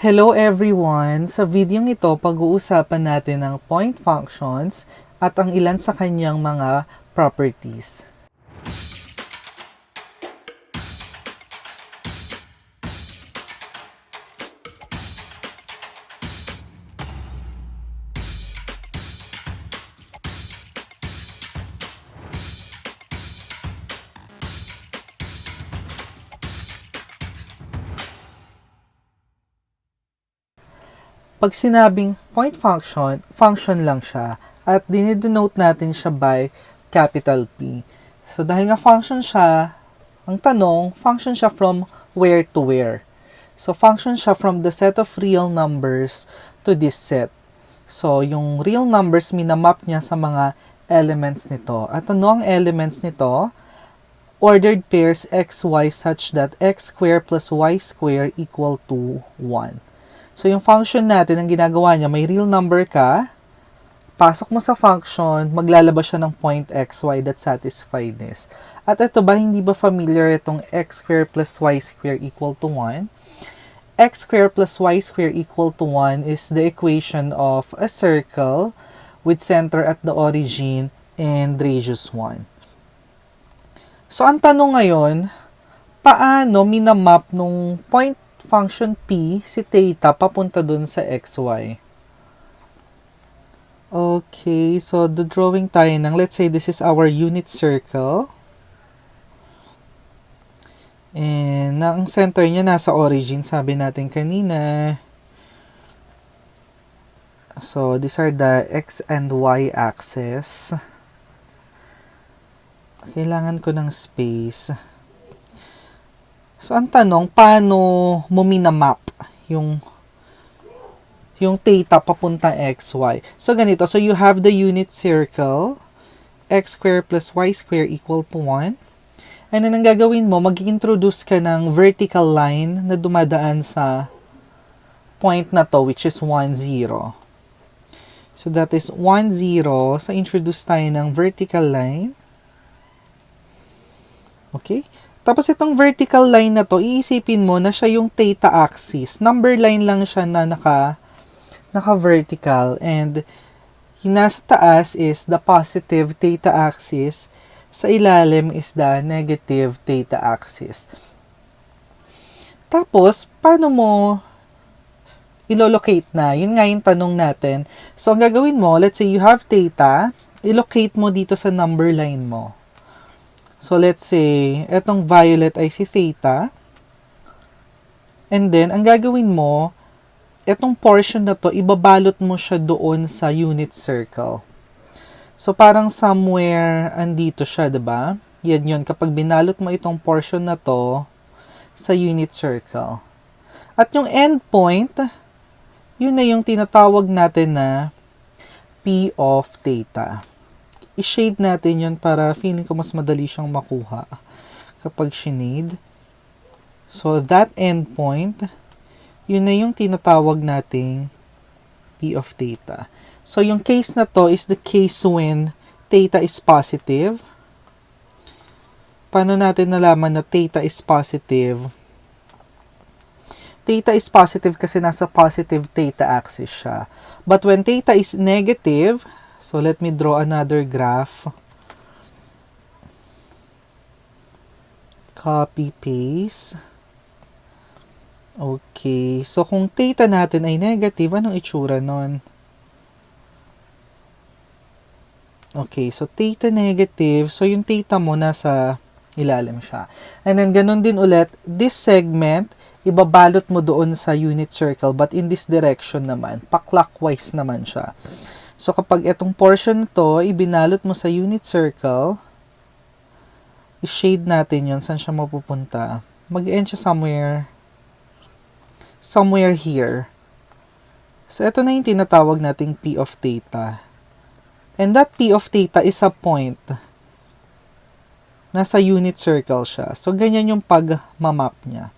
Hello everyone! Sa videong ito, pag-uusapan natin ang point functions at ang ilan sa kanyang mga properties. Pag sinabing point function, function lang siya at dinidenote natin siya by capital P. So dahil nga function siya, ang tanong, function siya from where to where? So function siya from the set of real numbers to this set. So yung real numbers minamap niya sa mga elements nito. At ano ang elements nito? Ordered pairs x, y such that x squared plus y squared equal to 1. So, yung function natin, ang ginagawa niya, may real number ka, pasok mo sa function, maglalabas siya ng point x, y that satisfied this. At ito ba, hindi ba familiar itong x squared plus y squared equal to 1? X squared plus y squared equal to 1 is the equation of a circle with center at the origin and radius 1. So, ang tanong ngayon, paano minamap nung point function P si theta papunta dun sa xy? Okay, so the drawing tayo ng, let's say this is our unit circle. And ang center niya nasa origin, sabi natin kanina. So, these are the x and y axis. Kailangan ko ng space. So, ang tanong, paano mo minamap yung theta papunta xy? So, ganito. So, you have the unit circle, x squared plus y squared equal to 1. And then, ang gagawin mo, mag-introduce ka ng vertical line na dumadaan sa point na to, which is 1, 0. So, that is 1, 0. So, introduce tayo ng vertical line. Okay? Tapos itong vertical line na to, iisipin mo na siya yung theta axis. Number line lang siya na naka-vertical. And yung nasa taas is the positive theta axis. Sa ilalim is the negative theta axis. Tapos, paano mo ilolocate na? Yun nga yung tanong natin. So, ang gagawin mo, let's say you have theta, ilocate mo dito sa number line mo. So, let's say, etong violet ay si theta. And then, ang gagawin mo, etong portion na to, ibabalot mo siya doon sa unit circle. So, parang somewhere andito siya, diba? Yan yun, kapag binalot mo itong portion na to sa unit circle. At yung endpoint, yun na yung tinatawag natin na P of theta. I-shade natin yun para feeling ko mas madali siyang makuha kapag shinade. So, that endpoint, yun na yung tinatawag nating P of theta. So, yung case na to is the case when theta is positive. Paano natin nalaman na theta is positive? Theta is positive kasi nasa positive theta axis siya. But when theta is negative, so, let me draw another graph. Copy, paste. Okay. So, kung theta natin ay negative, anong itsura nun? Okay. So, theta negative. So, yung theta mo nasa ilalim siya. And then, ganun din ulit. This segment, ibabalot mo doon sa unit circle. But in this direction naman. Pa-clockwise naman siya. So, kapag itong portion to, ibinalot mo sa unit circle, i-shade natin yun. Saan siya mapupunta? Mag-end siya somewhere here. So, ito na yung tinatawag nating P of theta. And that P of theta is a point. Nasa unit circle siya. So, ganyan yung pag-mamap niya.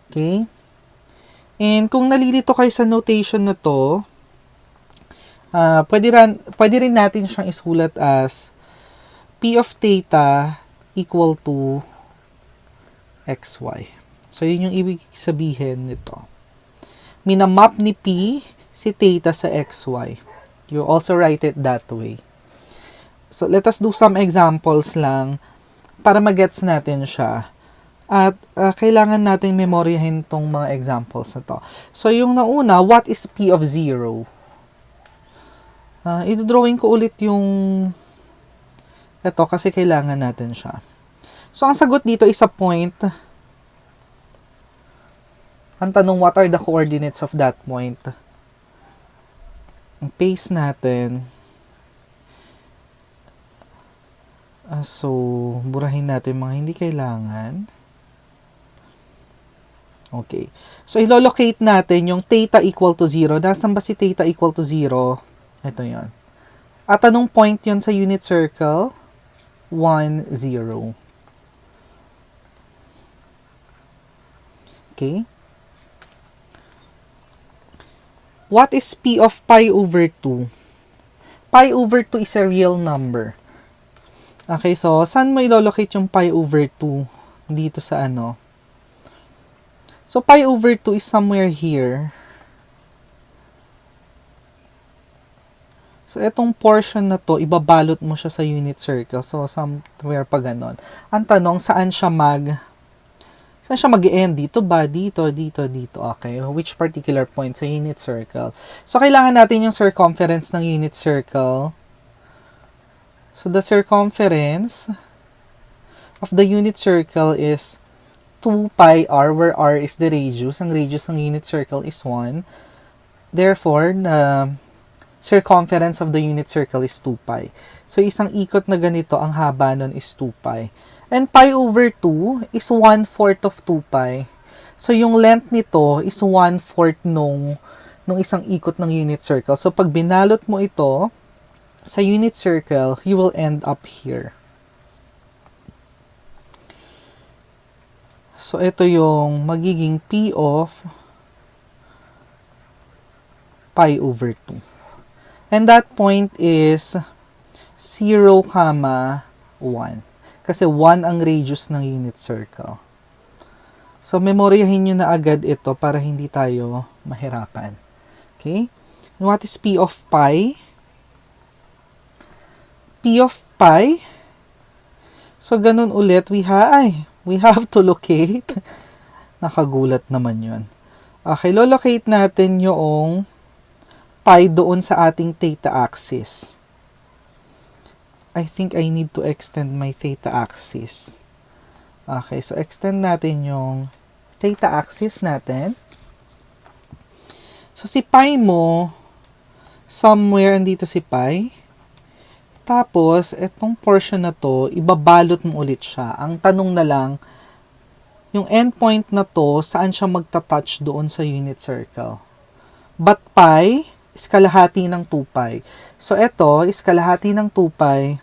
Okay? And kung nalilito kayo sa notation na to, pwede rin natin siyang isulat as P of theta equal to xy. So, yun yung ibig sabihin nito. minamap ni P si theta sa xy. You also write it that way. So, let us do some examples lang para magets natin siya. At kailangan natin memoryahin tong mga examples na to. So, yung nauna, what is P of 0? Ito-drawing ko ulit yung ito kasi kailangan natin siya. So, ang sagot dito is a point. Ang tanong, what are the coordinates of that point? Ang paste natin. So, burahin natin mga hindi kailangan. Okay. So, ilolocate natin yung theta equal to 0. Nasaan ba si theta equal to 0? Ito yon. At anong point yon sa unit circle? 1, 0. Okay. What is P of pi over 2? Pi over 2 is a real number. Okay, so, saan mo ilolocate yung pi over 2? Dito sa ano? So, pi over 2 is somewhere here. So, itong portion na to, ibabalot mo siya sa unit circle. So, somewhere pa ganon. Ang tanong, saan siya mag-end? Dito ba? Dito. Okay. Which particular point sa unit circle? So, kailangan natin yung circumference ng unit circle. So, the circumference of the unit circle is 2 pi r, where r is the radius. Ang radius ng unit circle is 1. Therefore, the circumference of the unit circle is 2 pi. So, isang ikot na ganito, ang haba nun is 2 pi. And pi over 2 is 1/4 of 2 pi. So, yung length nito is 1/4 nung isang ikot ng unit circle. So, pag binalot mo ito sa unit circle, you will end up here. So, ito yung magiging P of pi over 2. And that point is 0, 1. Kasi 1 ang radius ng unit circle. So, memoryahin nyo na agad ito para hindi tayo mahirapan. Okay? What is P of pi? P of pi. So, ganun ulit. We have to locate. Nakagulat naman yun. Okay, locate natin yung pi doon sa ating theta axis. I think I need to extend my theta axis. Okay, so extend natin yung theta axis natin. So, si pi mo, somewhere andito si pi. Tapos, itong portion na to, ibabalot mo ulit siya. Ang tanong na lang, yung endpoint na to, saan siya magta-touch doon sa unit circle? But pi is kalahati ng 2 pi. So, ito is kalahati ng 2 pi,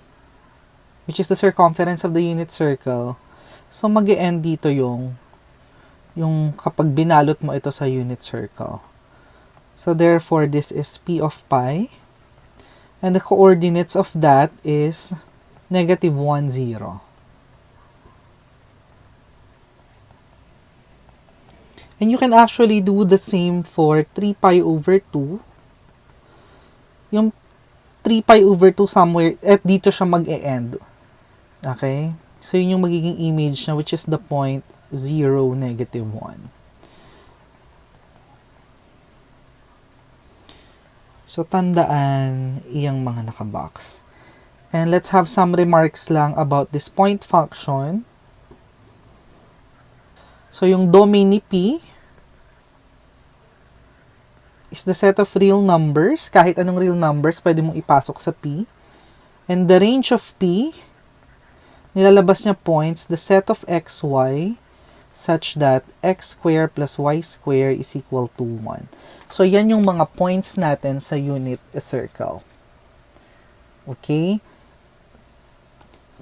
which is the circumference of the unit circle. So, mag-e-end dito yung kapag binalot mo ito sa unit circle. So, therefore, this is P of pi. And the coordinates of that is negative 1, 0. And you can actually do the same for 3 pi over 2. Yung 3 pi over 2 somewhere, at dito siya mag-e-end. Okay? So, yun yung magiging image na, which is the point 0, negative 1. So, tandaan iyang mga nakabox. And let's have some remarks lang about this point function. So, yung domain ni P is the set of real numbers. Kahit anong real numbers, pwede mong ipasok sa P. And the range of P, nilalabas niya points, the set of xy, such that x square plus y square is equal to 1. So, yan yung mga points natin sa unit circle. Okay?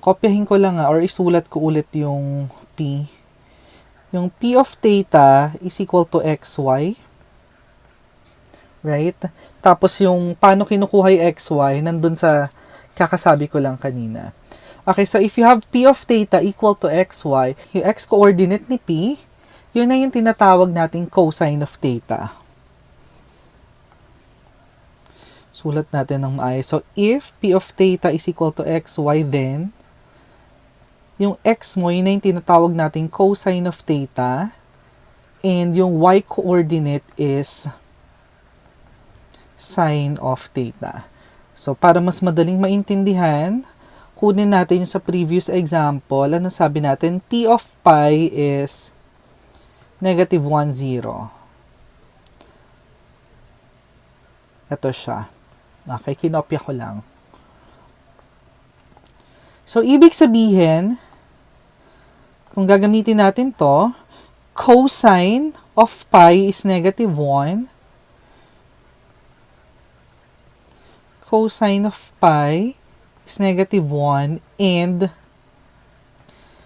Kopyahin ko lang or isulat ko ulit yung P. Yung P of theta is equal to xy. Right? Tapos yung paano kinukuha yung xy, nandun sa kakasabi ko lang kanina. Okay, so if you have P of theta equal to xy, yung x-coordinate ni P, yun na yung tinatawag nating cosine of theta. Sulat natin ng maayos. So, if P of theta is equal to xy, then, yung x mo, yun na yung tinatawag nating cosine of theta, and yung y coordinate is sine of theta. So, para mas madaling maintindihan, kunin natin yung sa previous example. Ano sabi natin? P of pi is negative 1, 0. Ito siya. Okay, kinopya ko lang. So, ibig sabihin, kung gagamitin natin to, cosine of pi is negative 1. Cosine of pi is negative 1 and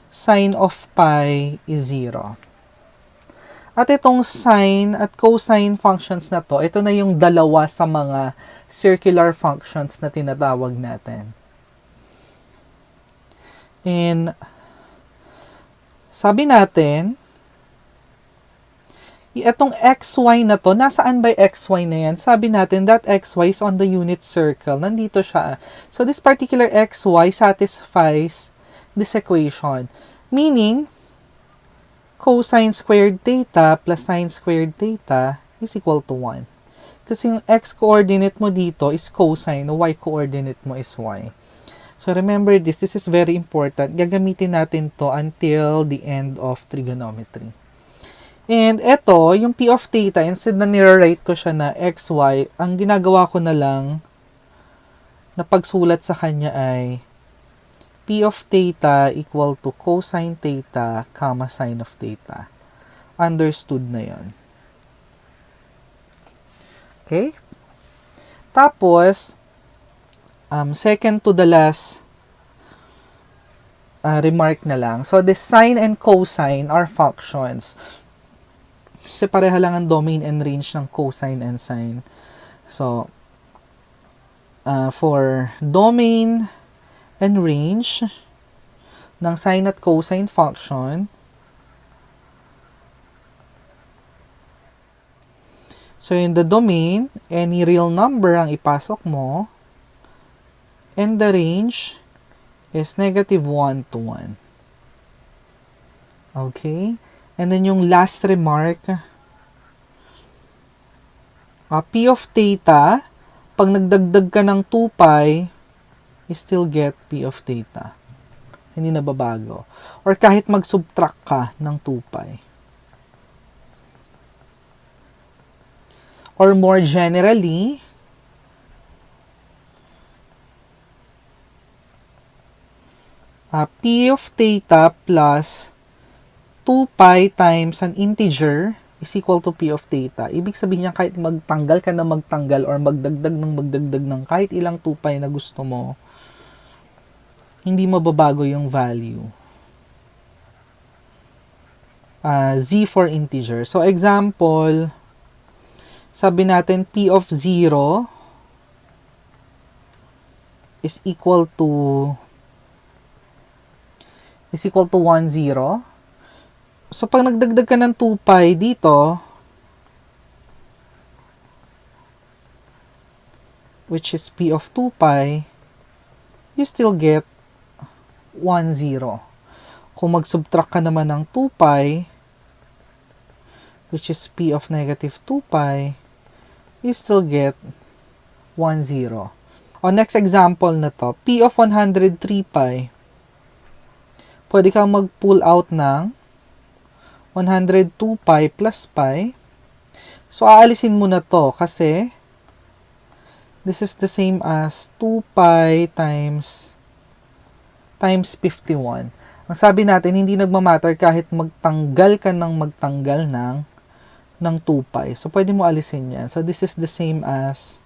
sine of pi is 0. At itong sine at cosine functions na to, ito na yung dalawa sa mga circular functions na tinatawag natin. And sabi natin, itong xy na to, nasaan ba xy na yan? Sabi natin that xy is on the unit circle. Nandito siya. So this particular xy satisfies this equation. Meaning, cosine squared theta plus sine squared theta is equal to 1. Kasi yung x-coordinate mo dito is cosine, y coordinate mo is y. So remember this is very important. Gagamitin natin to until the end of trigonometry. And eto, yung P of theta, instead na nire-write ko siya na xy, ang ginagawa ko na lang na pagsulat sa kanya ay P of theta equal to cosine theta, comma sine of theta. Understood na yon. Okay? Tapos, second to the last remark na lang. So, the sine and cosine are functions. Kasi pareha lang ang domain and range ng cosine and sine. So, for domain and range ng sine at cosine function, so in the domain, any real number ang ipasok mo, and the range is negative 1 to 1. Okay? And then yung last remark, P of theta, pag nagdagdag ka ng 2 pi, you still get P of theta. Hindi nababago. Or kahit mag-subtract ka ng 2 pi. Or more generally, P of theta plus 2 pi times an integer is equal to P of theta. Ibig sabihin niya kahit magtanggal ka na magtanggal or magdagdag ng kahit ilang 2 pi na gusto mo, hindi mababago yung value. Z for integer. So example, sabi natin P of 0 is equal to 1, 0. So, pag nagdagdag ka ng 2 pi dito, which is P of 2 pi, you still get 1, 0. Kung mag-subtract ka naman ng 2 pi, which is P of negative 2 pi, you still get 1, 0. O, next example na to, P of 103 pi, pwede kang mag-pull out ng 102 pi plus pi. So, aalisin mo na to kasi this is the same as 2 pi times 51. Ang sabi natin, hindi nagmamatter kahit magtanggal ka ng magtanggal ng 2 pi. So, pwede mo alisin yan. So, this is the same as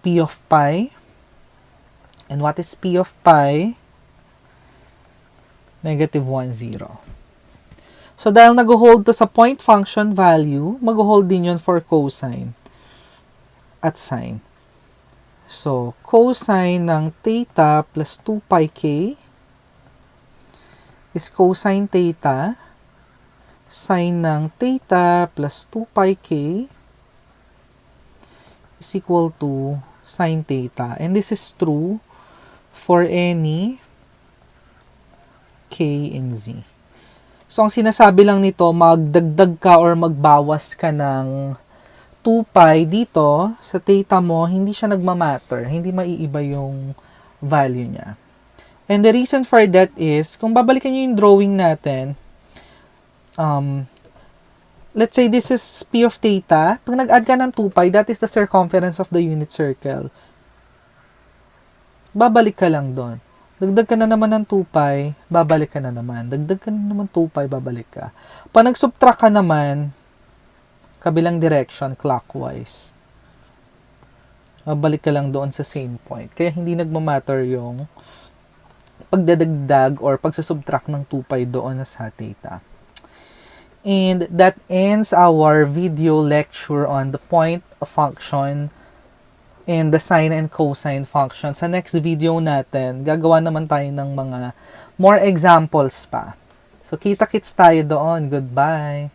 P of pi. And what is P of pi? Negative 1, 0. So, dahil nag-hold to sa point function value, mag-hold din yun for cosine at sine. So, cosine ng theta plus 2 pi k is cosine theta. Sine ng theta plus 2 pi k is equal to sine theta. And this is true for any k and z. So, ang sinasabi lang nito, magdagdag ka or magbawas ka ng 2 pi dito sa theta mo, hindi siya nagmamatter. Hindi maiiba yung value niya. And the reason for that is, kung babalikan nyo yung drawing natin, let's say this is p of theta. Pag nag-add ka ng 2 pi, that is the circumference of the unit circle. Babalik ka lang doon. Dagdag ka na naman ng 2 pi, babalik ka na naman. Dagdag ka na naman 2 pi, babalik ka. Pag nag-subtract ka naman, kabilang direction, clockwise. Babalik ka lang doon sa same point. Kaya hindi nagmamatter yung pagdadagdag or pagsusubtract ng 2 pi doon sa theta. And that ends our video lecture on the point of function and the sine and cosine function. Sa next video natin, gagawa naman tayo ng mga more examples pa. So, kita-kits tayo doon. Goodbye!